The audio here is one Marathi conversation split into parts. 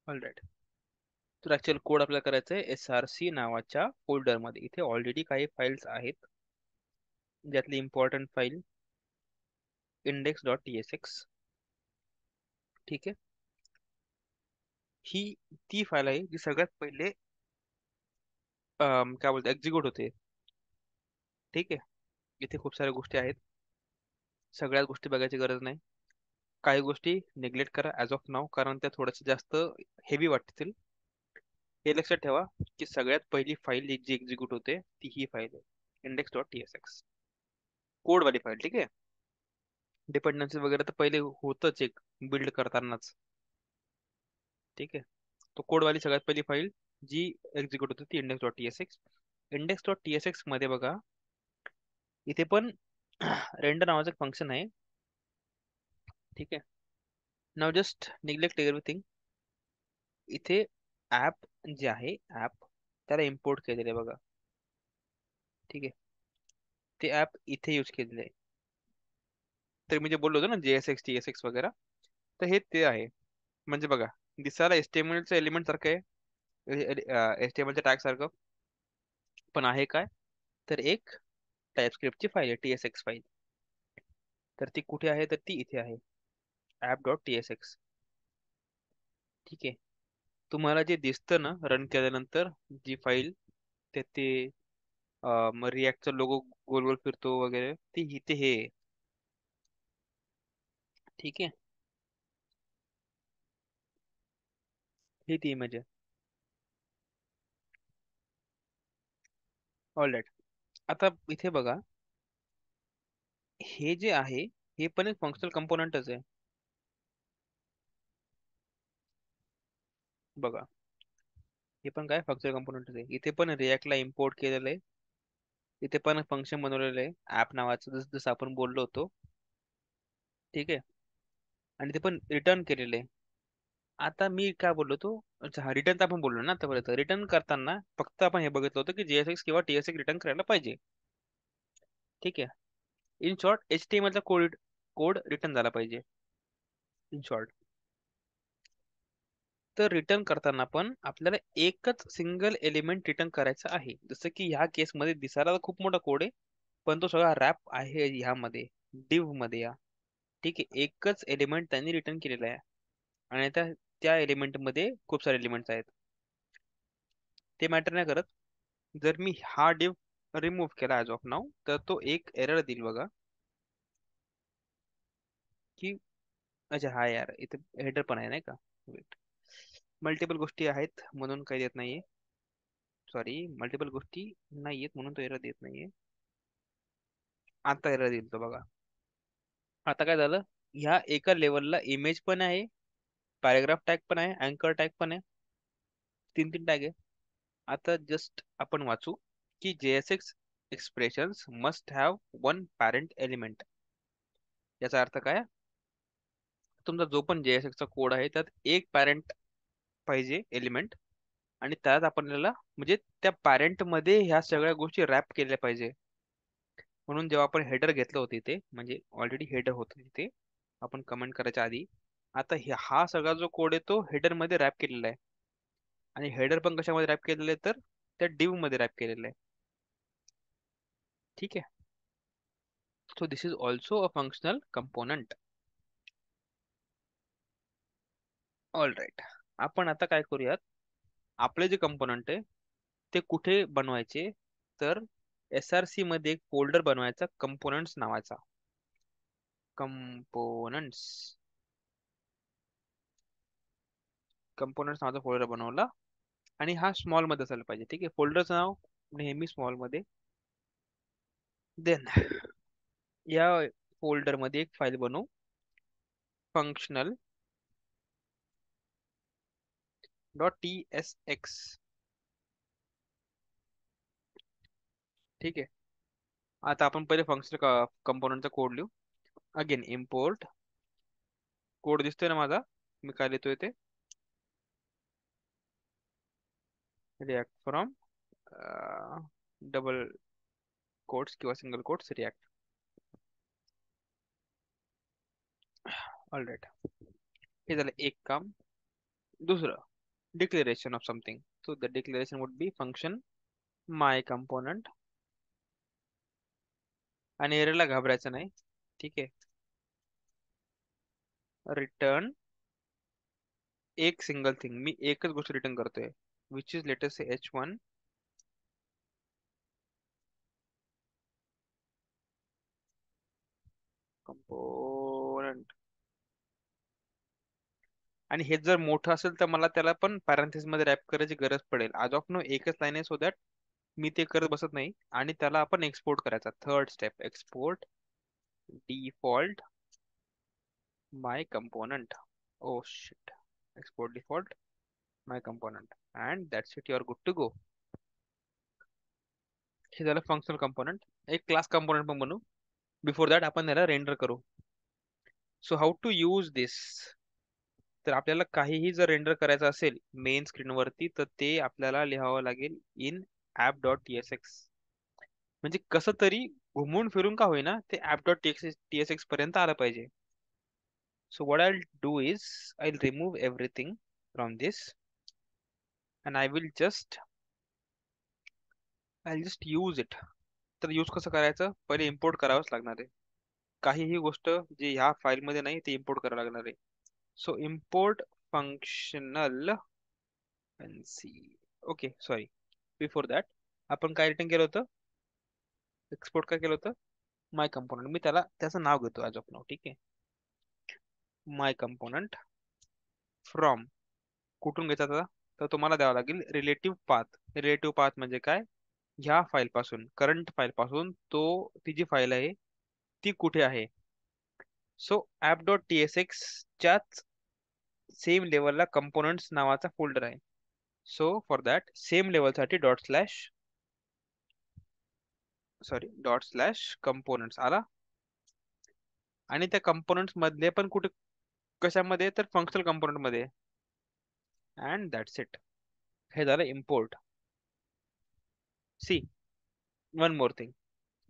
ऑलराईट. तर ऍक्च्युअल कोड आपल्याला करायचा आहे SRC नावाच्या फोल्डरमध्ये. इथे ऑलरेडी काही फाईल्स आहेत, ज्यातली इम्पॉर्टंट फाईल index.tsx. ठीक आहे. ही ती फाईल आहे जी सगळ्यात पहिले काय बोलतो एक्झिक्यूट होते. ठीक आहे. इथे खूप साऱ्या गोष्टी आहेत, सगळ्याच गोष्टी बघायची गरज नाही. काही गोष्टी निग्लेक्ट करा ॲज ऑफ नाव, कारण त्या थोड्याशा जास्त हेवी वाटतील. हे लक्षात ठेवा की सगळ्यात पहिली फाईल जी एक्झिक्यूट होते ती ही फाईल आहे index.tsx, कोडवाली फाईल. ठीक आहे. डिपेंडन्सी वगैरे तर पहिले होतच एक बिल्ड करतानाच. ठीक आहे. तो कोडवाली सगळ्यात पहिली फाईल जी एक्झिक्यूट होते ती index.tsx. index.tsx मध्ये बघा, इथे पण रेंडर नावाचं फंक्शन आहे. ठीक आहे. नाव जस्ट निग्लेक्ट एव्हरीथिंग. इथे ऍप जे आहे ऍप, त्याला इम्पोर्ट केलेलं आहे बघा. ठीक आहे. ते ऍप इथे यूज केलेलं आहे. तर मी जे बोललो होतो ना JSX TSX वगैरे, तर हे ते आहे. म्हणजे बघा, दिसायला HTMLचं एलिमेंट सारखं आहे, HTMLच्या टॅग सारखं, पण आहे काय, तर एक टाइपस्क्रिप्टची फाईल आहे TSX फाईल. तर ती कुठे आहे, तर ती इथे आहे app.tsx. ठीक आहे. तुम्हाला जे दिसतं ना रन केल्यानंतर जी फाईल, ते मग रिॲक्टचा लोगो गोल गोल फिरतो वगैरे, ती इथे हे आहे. ठीक आहे. ही ती इमेज आहे. ऑलराईट. आता इथे बघा, हे जे आहे हे पण एक फंक्शनल कंपोनंटच आहे. बघा, हे पण काय फंक्शनल कंपोनंटच आहे. इथे पण रिॲक्टला इम्पोर्ट केलेलं आहे. इथे पण फंक्शन बनवलेलं आहे ऍप नावाचं, जसं जसं आपण बोललो होतो. ठीक आहे. आणि ते पण रिटर्न केलेलं आहे. आता मी काय बोललो तो, अच्छा हा रिटर्न तर आपण बोललो ना आतापर्यंत. रिटर्न करताना फक्त आपण हे बघितलं होतं की JSX किंवा TSX रिटर्न करायला पाहिजे. ठीक आहे. इन शॉर्ट HTML चा कोड कोड रिटर्न झाला पाहिजे, इन शॉर्ट. तर रिटर्न करताना पण आपल्याला एकच सिंगल एलिमेंट रिटर्न करायचं आहे. जसं की ह्या केसमध्ये दिसायला तर खूप मोठा कोड आहे, पण तो सगळा रॅप आहे ह्यामध्ये, डिव्ह मध्ये या. ठीक आहे. एकच एलिमेंट त्यांनी रिटर्न केलेला आहे, आणि त्या त्या एलिमेंट मध्ये खूप सारे एलिमेंट्स आहेत. ते मॅटर नाही करत. जर मी हा डिव्ह रिमूव्ह केला ॲज ऑफ नाव, तर तो एक एरर देईल बघा, की अच्छा हा यार इथे हेडर पण आहे नाही का. वेट, मल्टिपल गोष्टी आहेत म्हणून काही देत नाहीये. सॉरी, मल्टिपल गोष्टी नाहीयेत म्हणून तो एरर देत नाहीये. आता एरर देईल तो बघा. आता काय झालं, ह्या एका लेवलला इमेज पण आहे, पॅराग्राफ टॅग पण आहे, अँकर टॅग पण आहे, तीन तीन टॅग आहे. आता जस्ट आपण वाचू की JSX expressions must have one parent element. याचा अर्थ काय, तुमचा जो पण JSX चा कोड आहे त्यात एक पॅरेंट पाहिजे एलिमेंट, आणि त्यात आपल्याला म्हणजे त्या पॅरेंट मध्ये ह्या सगळ्या गोष्टी रॅप केल्या पाहिजे. म्हणून जेव्हा आपण हेडर घेतलं होतं इथे, म्हणजे ऑलरेडी हेडर होतं तिथे आपण कमेंट करायच्या आधी, आता हा सगळा जो कोड आहे तो हेडर मध्ये रॅप केलेला आहे. आणि हेडर पण कशामध्ये रॅप केलेलं आहे, तर त्या डिव्ह मध्ये रॅप केलेलं आहे. ठीक आहे. So this is also a functional component. All right. आपण आता काय करूयात, आपले जे कंपोनंट आहे ते कुठे बनवायचे, तर SRC मध्ये एक फोल्डर बनवायचा कंपोनंट्स नावाचा. कंपोनंट्स कंपोनंट्स नावाचा फोल्डर बनवला, आणि हा स्मॉल मध्ये असायला पाहिजे. ठीक आहे. फोल्डरचं नाव नेहमी स्मॉल मध्ये. देन या फोल्डर मध्ये एक फाईल बनवू, फंक्शनल डॉट TSX. ठीक आहे. आता आपण पहिले फंक्शनल कंपोनंटचा कोड लिहू. अगेन इम्पोर्ट, कोड दिसतोय ना माझा, मी काय लिहितोय ते, रिॲक्ट फ्रॉम डबल कोट्स किंवा सिंगल कोट्स रिॲक्ट. ऑलराईट. हे झालं एक काम. दुसरं, declaration of something. So the declaration would be function my component. आणि एररला घाबरायचं नाही. ठीक आहे. रिटर्न एक सिंगल थिंग, मी एकच गोष्ट रिटर्न करतोय, which is latest h1 component. आणि हे जर मोठं असेल तर मला त्याला पण पॅरेंथेसिस मध्ये रॅप करायची गरज पडेल. आज ऑफ नो एकच लाईन आहे, सो दॅट मी ते करत बसत नाही. आणि त्याला आपण एक्सपोर्ट करायचा. Third step, export default my component. Oh shit. Export default my component and that's it, you are good to go. हे झालं फंक्शनल कंपोनंट. एक क्लास कंपोनंट पण बनवू. बिफोर दॅट आपण त्याला रेंडर करू. So how to use this. तर आपल्याला काहीही जर रेंडर करायचं असेल मेन स्क्रीनवरती, तर ते आपल्याला लिहावं लागेल इन app डॉट tsx. म्हणजे कसं तरी घुमून फिरून का होईना ते app डॉट tsx पर्यंत आलं पाहिजे. So what I do is I remove everything from this and I just use it. तर यूज कसं करायचं, पहिले इम्पोर्ट करावंच लागणार आहे. काहीही गोष्ट जी ह्या फाईलमध्ये नाही ती इम्पोर्ट करावं लागणार आहे. So import functional see. Okay sorry, before that आपण काय रिटर्न केलं होतं, एक्सपोर्ट काय केलं होतं, माय कंपोनंट. मी त्याला त्याचं नाव घेतो ॲज ऑफ नाव. ठीक आहे. माय कंपोनंट फ्रॉम, कुठून घ्यायचा त्याचा, तर तुम्हाला द्यावा लागेल रिलेटिव्ह पाथ. रिलेटिव्ह पाथ म्हणजे काय, ह्या फाईल पासून, करंट फाईल पासून तो, ती जी फाईल आहे ती कुठे आहे. So app dot T S X च्याच सेम लेवलला कंपोनंट्स नावाचा फोल्डर आहे. सो फॉर दॅट सेम लेवलसाठी डॉट स्लॅश कंपोनंट्स आला. आणि त्या कंपोनंट्स मधले पण कुठे, कशामध्ये, तर फंक्शनल कंपोनंट मध्ये. And that's it. हे झालं import. See, one more thing,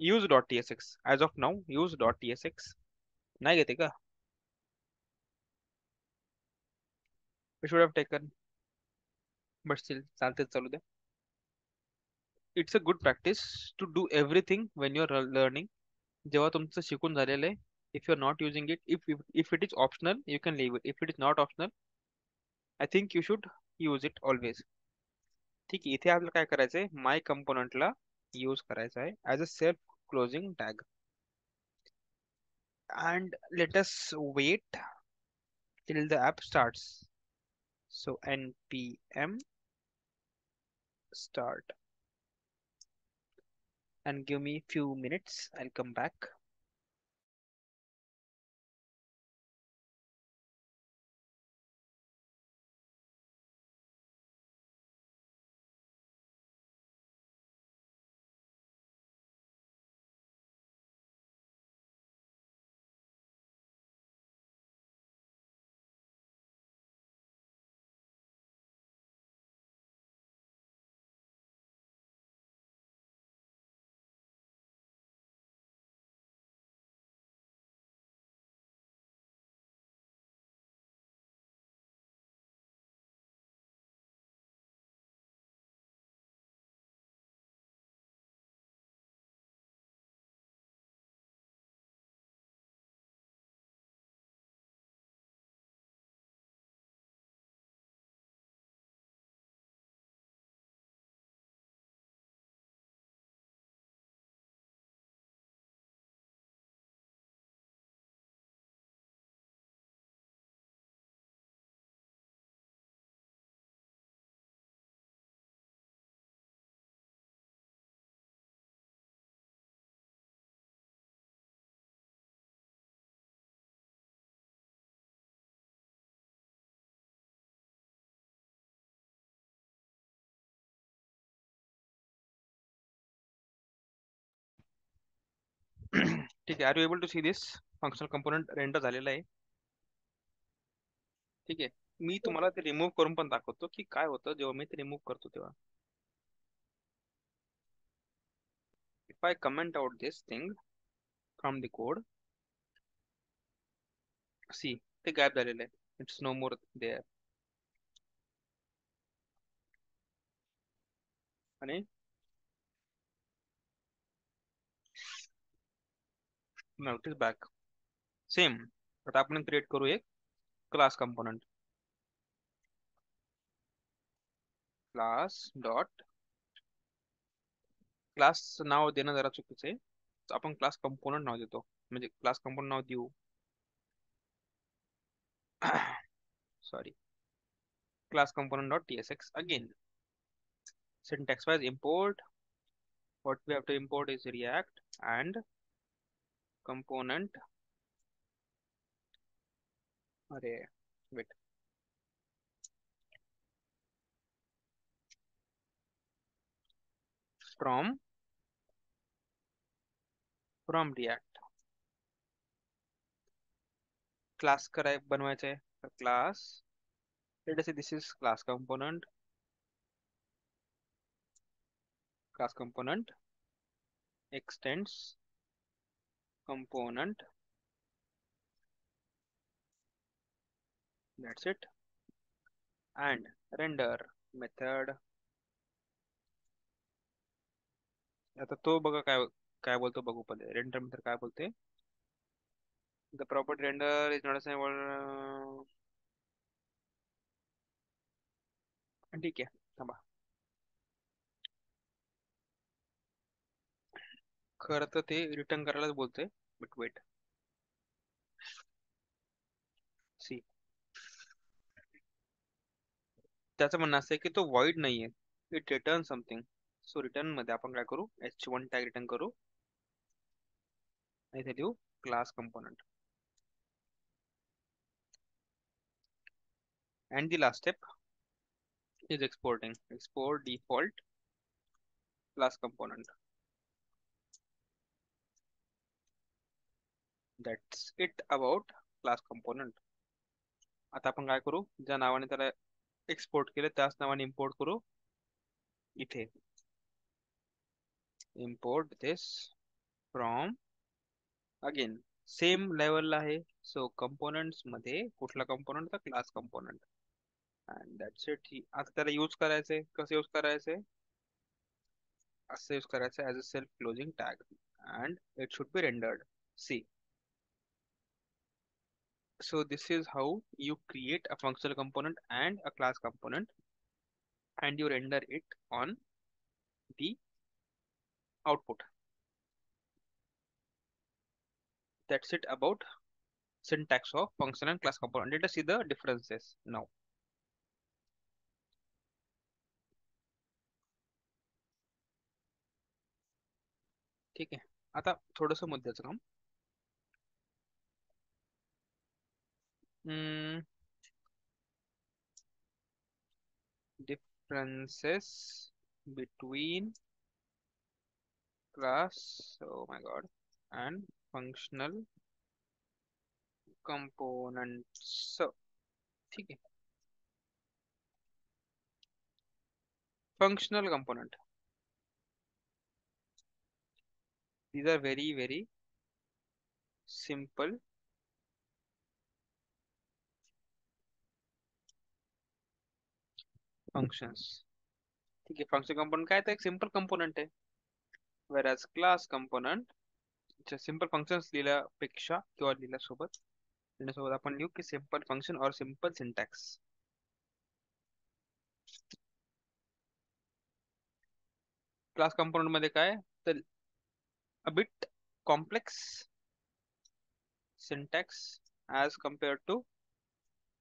use dot T S X. As of now use dot T S X नाही घेते का. We should have taken, but still चालतेच, चालू द्या. It's a good practice to do everything when you are learning. जेव्हा तुमचं शिकून झालेलं आहे, if you are not using it, if it is optional you can leave it, if it is not optional I think you should use it always. ठीक आहे. इथे आपल्याला काय करायचंय, माय कंपोनंटला यूज करायचा आहे as a self closing tag. And let us wait till the app starts. So npm start and give me few minutes. I'll come back. ठीक आहे. Are you able to see this. Functional component render झालेला आहे. ठीक आहे. मी तुम्हाला ते रिमूव्ह करून पण दाखवतो की काय होतं जेव्हा मी ते रिमूव्ह करतो तेव्हा. If I comment out this thing from the code, see, ते गायब झालेलं आहे. It's no more there. आणि नोटीस बॅक सेम. आता आपण क्रिएट करू एक class component. Class dot class नाव देणं जरा चुकीचं आहे. तर आपण क्लास कंपोनंट नाव देतो, म्हणजे क्लास कंपोनंट नाव देऊ. Sorry, class component dot tsx again. Syntax wise import, what we have to import is react and component. Array, wait, from react. Class कराय बनवायचं आहे तर class, let us say this is class component extends component, that's it. And render method. आता तो बघा काय काय बोलतो बघू पहिले. रेंडर मेथड काय बोलते, the property render is not assignable. ठीक आहे, थांबा. खरं तर ते रिटर्न करायलाच बोलते, बट वेट, सी. त्याचं म्हणणं असं आहे की तो void नाहीये, it return something. So return मध्ये आपण काय करू, h1 टॅग रिटर्न करू आणि इथे देऊ class component. And the last step is exporting. Export default class component. That's it about class component. आता आपण काय करू, ज्या नावाने त्याला एक्सपोर्ट केले त्याच नावाने इम्पोर्ट करू. इथे import this from, again same लेवलला आहे. सो कंपोनंट्स मध्ये कुठला कंपोनंट, तर class component. And that's it. आता त्याला यूज करायचंय, कसं यूज करायचंय, असं यूज करायचं as a self closing tag and it should be rendered. See. So this is how you create a functional component and a class component and you render it on the output. That's it about syntax of function and class component. Let us see the differences now. ठीक आहे, आता थोडस मुद्द्याचं काम. Differences between class, oh my god, and functional components. So, ठीक आहे. Functional component, these are very simple functions. ठीक आहे, फंक्शन कंपोनंट काय, तर एक सिंपल कंपोनंट आहे. whereas class component simple functions लिहिल्यापेक्षा किंवा लिहिल्यासोबत आपण लिहू की simple function or simple syntax. Class component मध्ये काय, तर a bit complex syntax as compared to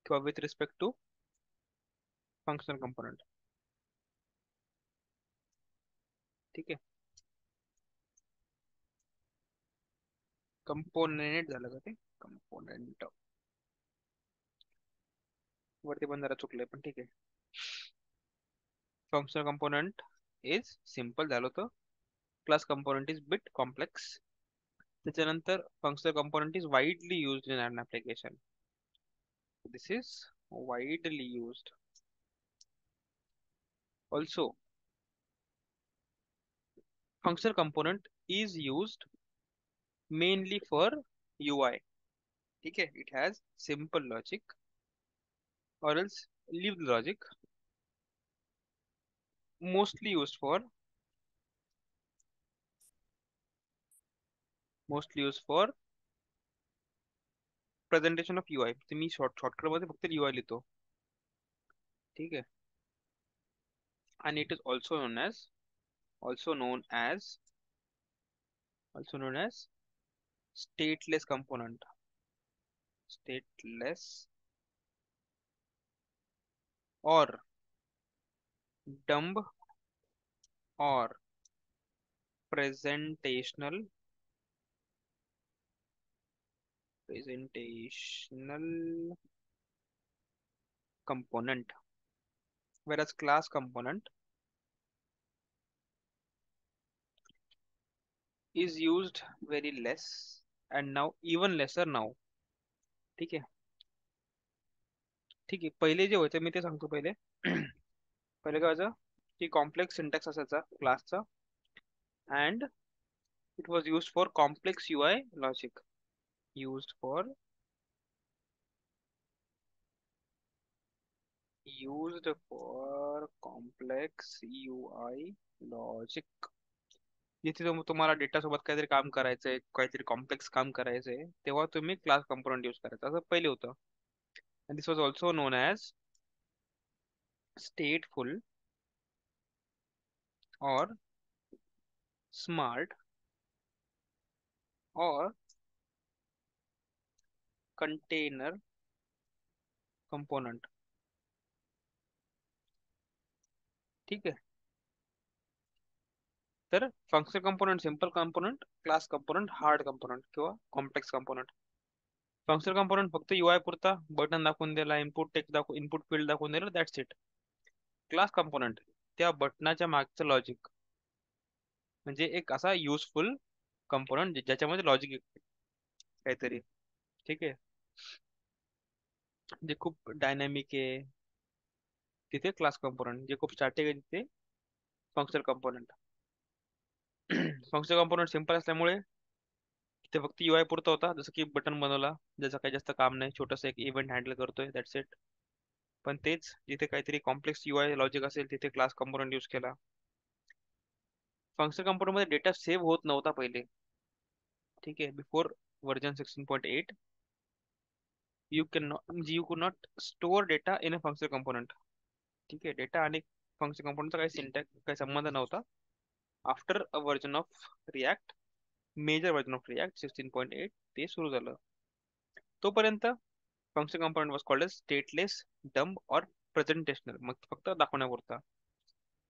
किंवा with respect to functional component. ठीक आहे, कंपोनेंट झालं का ते, कंपोनेंट वरती पण जरा चुकलंय, पण ठीक आहे. फंक्शनल कंपोनंट इज सिंपल झालं होतं, class component is bit complex. त्याच्यानंतर functional component is widely used in an application. This is widely used. Also, functional component is used mainly for UI. ठीक है, it has simple logic or else leave the logic. Mostly use for presentation of UI. Me shortcut मध्ये फक्त UI लिहितो. ठीक आहे. आणि it is also non as stateless component. Stateless और डम्ब और presentational presentational component, whereas class component is used very less and now even lesser now. ठीक आहे. ठीक आहे, पहिले जे होते मी ते सांगतो पहिले. पहिले काय व्हायचं की कॉम्प्लेक्स सिंटॅक्स असायचा क्लासचा, and it was used for complex UI logic. Used for complex UI logic. जिथे तुम्हाला डेटा सोबत काहीतरी काम करायचंय, काहीतरी कॉम्प्लेक्स काम करायचंय, तेव्हा तुम्ही क्लास कंपोनंट यूज करायचा, असं पहिले होतं. And this was also known as stateful or smart or container component. ठीक आहे. तर functional component, simple component, class component, hard component किंवा कॉम्प्लेक्स कंपोनंट. फंक्शनल कंपोनंट फक्त UI पुरता, बटन दाखवून दिला, इनपुट फील्ड दाखवून दिलं, दॅट्स इट. क्लास कंपोनंट त्या बटनाच्या मागचं लॉजिक, म्हणजे एक असा युजफुल कंपोनंट ज्याच्यामध्ये लॉजिक काहीतरी. ठीक आहे. जे खूप डायनॅमिक आहे तिथे क्लास कंपोनंट, जे खूप स्टॅटिक आहे तिथे functional component. Functional component simple असल्यामुळे ते फक्त UI पुरता होता, जसं की बटन बनवला, ज्याचं काही जास्त काम नाही, छोटस एक इव्हेंट हँडल करतोय, दॅट्स इट. पण तेच जिथे काहीतरी कॉम्प्लेक्स UI लॉजिक असेल तिथे क्लास कंपोनंट यूज केला. फंक्शनल कंपोनंट मध्ये डेटा सेव्ह होत नव्हता पहिले. ठीक आहे. बिफोर वर्जन 16.8 यू कुड not store data in a functional component. ठीक आहे. डेटा आणि फंक्शनल कंपोनंटचा काही सिंटॅक्स, काही संबंध नव्हता. After a version of React, major version of React 16.8 ते सुरू झालं. तोपर्यंत function component was called as stateless, dumb or presentational, मग फक्त दाखवण्यापुरता.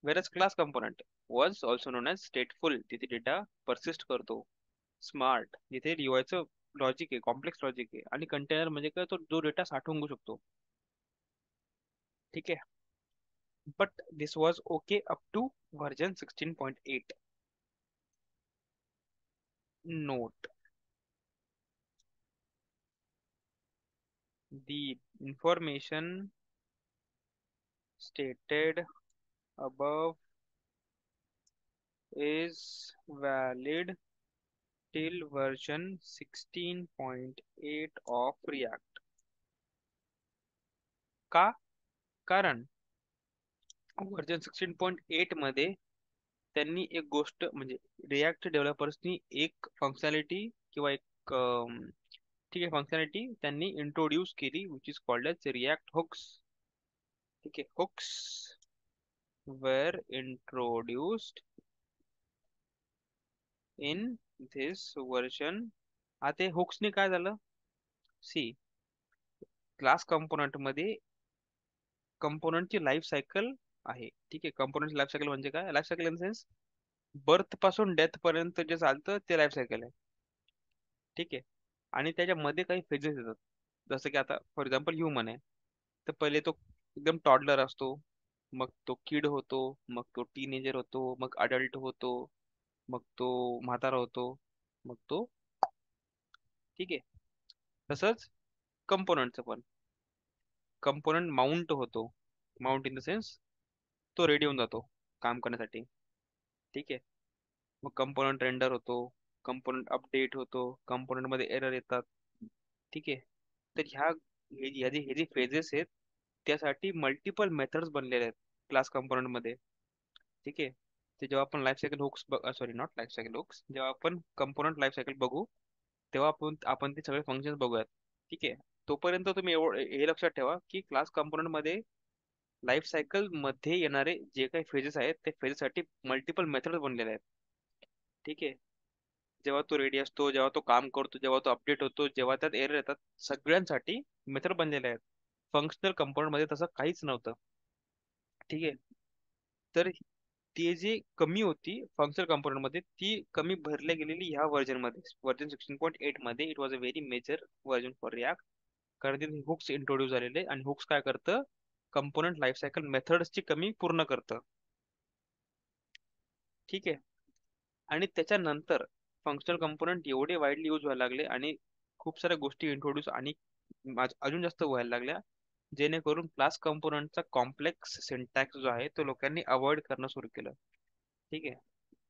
Whereas class component was also known as stateful, तिथे डेटा परसिस्ट करतो. स्मार्ट, जिथे लिवायचं लॉजिक आहे, कॉम्प्लेक्स लॉजिक आहे. आणि कंटेनर म्हणजे काय, तो जो डेटा साठवून घेऊ शकतो. ठीक आहे. But this was okay up to version 16.8. Note, the information stated above is valid till version 16.8 of React. का? कारण वर्जन 16.8 मध्ये त्यांनी एक गोष्ट, म्हणजे रिॲक्ट डेव्हलपर्सनी एक फंक्शनॅलिटी किंवा एक ठीक आहे फंक्शनॅलिटी त्यांनी इंट्रोड्यूस केली, which is called as React hooks. ठीक आहे. Hooks were introduced in this version. आता हुक्सने काय झालं, सी क्लास कंपोनंट मध्ये कंपोनंटची लाईफ सायकल आहे. ठीक आहे. कंपोनंटची लाईफ सायकल म्हणजे काय, life cycle in sense birth पासून डेथ पर्यंत जे चालतं ते लाईफ सायकल आहे. ठीक आहे. आणि त्याच्यामध्ये काही फेजेस येतात, जसं की आता फॉर एक्झाम्पल ह्युमन आहे, तर पहिले तो एकदम टॉडलर असतो, मग तो किड होतो, मग तो टीनेजर होतो, मग अडल्ट होतो, मग तो म्हातारा होतो, मग तो. ठीक आहे. तसंच कंपोनंटचं पण, कंपोनंट माउंट होतो, माउंट इन द सेन्स तो रेडी होऊन जातो काम करण्यासाठी. ठीक आहे. मग कंपोनंट रेंडर होतो, कंपोनंट अपडेट होतो, कंपोनंट मध्ये एरर येतात. ठीक आहे. तर हे जे फेजेस आहेत त्यासाठी मल्टिपल मेथड्स बनलेले आहेत क्लास कंपोनंट मध्ये. ठीक आहे. ते जेव्हा आपण life cycle hooks, sorry not life cycle hooks, जेव्हा आपण कंपोनंट लाईफ सायकल बघू तेव्हा आपण ते सगळे फंक्शन्स बघूयात. ठीक आहे. तोपर्यंत तुम्ही एवढं हे लक्षात ठेवा की क्लास कंपोनंट मध्ये लाईफ सायकल मध्ये येणारे जे काही फेजेस आहेत ते फेजेससाठी मल्टिपल मेथड बनलेले आहेत. ठीक आहे. जेव्हा तो रेडी असतो, जेव्हा तो काम करतो, जेव्हा तो अपडेट होतो, जेव्हा त्यात एरर येतात, सगळ्यांसाठी मेथड बनलेले आहेत. फंक्शनल कंपोनंट मध्ये तसं काहीच नव्हतं. ठीक आहे. तर ते जे कमी होती फंक्शनल कंपोनंट मध्ये ती कमी भरल्या गेलेली ह्या व्हर्जन मध्ये, व्हर्जन 16.8 मध्ये. It was a very major version for React, कारण तिथे हुक्स इंट्रोड्यूस झालेले आणि हुक्स काय करतं, कंपोनंट लाईफ सायकल मेथड्सची कमी पूर्ण करतं. ठीक आहे. आणि त्याच्यानंतर फंक्शनल कंपोनंट एवढे वाईडली यूज व्हायला लागले आणि खूप साऱ्या गोष्टी इंट्रोड्यूस आणि अजून जास्त व्हायला लागल्या, जेणेकरून क्लास कंपोनंटचा कॉम्प्लेक्स सिंटॅक्स जो आहे तो लोकांनी अवॉइड करणं सुरू केलं. ठीक आहे.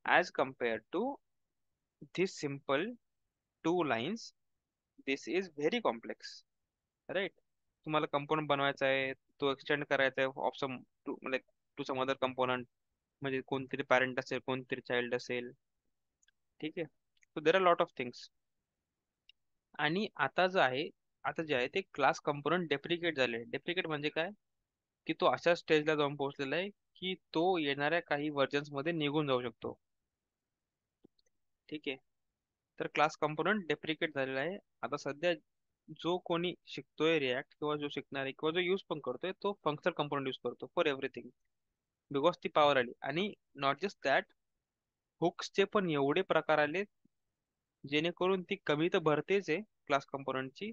As compare to this simple two lines, this is very complex. Right. तुम्हाला कंपोनंट बनवायचा आहे, तो एक्सटेंड करायचा आहे ऑफ सम टू, म्हणजे टू सम अदर कंपोनंट, म्हणजे कोणतरी पॅरेंट असेल, कोणतरी चाइल्ड असेल. ठीक आहे. So there are lot of things. आणि आता जे आहे, आता जे आहे ते क्लास कंपोनंट डेप्रिकेट झाले. डेप्रिकेट म्हणजे काय, की तो अशा स्टेजला जाऊन पोहोचलेला आहे की तो येणाऱ्या काही व्हर्जन्स मध्ये निघून जाऊ शकतो. ठीक आहे. तर क्लास कंपोनंट डेप्रिकेट झालेला आहे. आता सध्या जो कोणी शिकतोय रिॲक्ट, किंवा जो शिकणार आहे, किंवा जो यूज पण करतोय, तो फंक्शनल कंपोनंट यूज करतो फॉर एव्हरीथिंग, बिकॉज ती पॉवर आली. आणि नॉट जस्ट दॅट, हुक्सचे पण एवढे प्रकार आले, जेणेकरून ती कमी तर भरतेच आहे क्लास कंपोनंटची,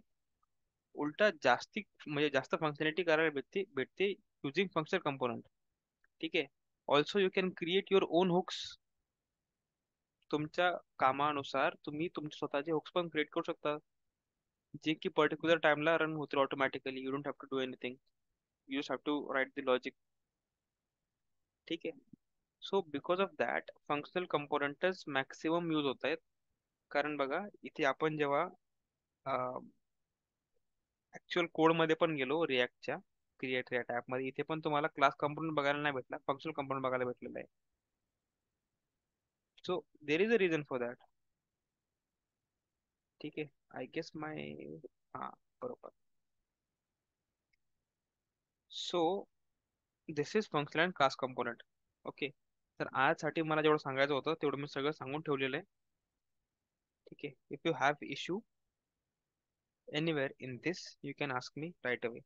उलटा जास्ती म्हणजे जास्त फंक्शनॅलिटी करायला भेटते भेटते युझिंग फंक्शनल कंपोनंट. ठीक आहे. Also you can create your own hooks. तुमच्या कामानुसार तुम्ही तुमचे स्वतःचे हुक्स पण क्रिएट करू शकता, जे की पर्टिक्युलर टाइमला रन होतील automatically. You don't have to do anything, you just have to write the logic. ठीक आहे. So because of that functional कंपोनंटच मॅक्सिमम यूज होत आहेत. कारण बघा इथे आपण जेव्हा ऍक्च्युअल कोड मध्ये पण गेलो रिॲक्टच्या क्रिएट रिॲक्ट ऍप मध्ये, इथे पण तुम्हाला क्लास कंपोनंट बघायला नाही भेटला, फंक्शनल कंपोनंट बघायला भेटलेला आहे. So there is a reason for that. ठीक आहे. आय गेस माय, हा, बरोबर. So this is functional and class component. Okay. तर आजसाठी मला जेवढं सांगायचं होतं तेवढं मी सगळं सांगून ठेवलेलं आहे. ठीक आहे. If you have issue anywhere in this, you can ask me right away.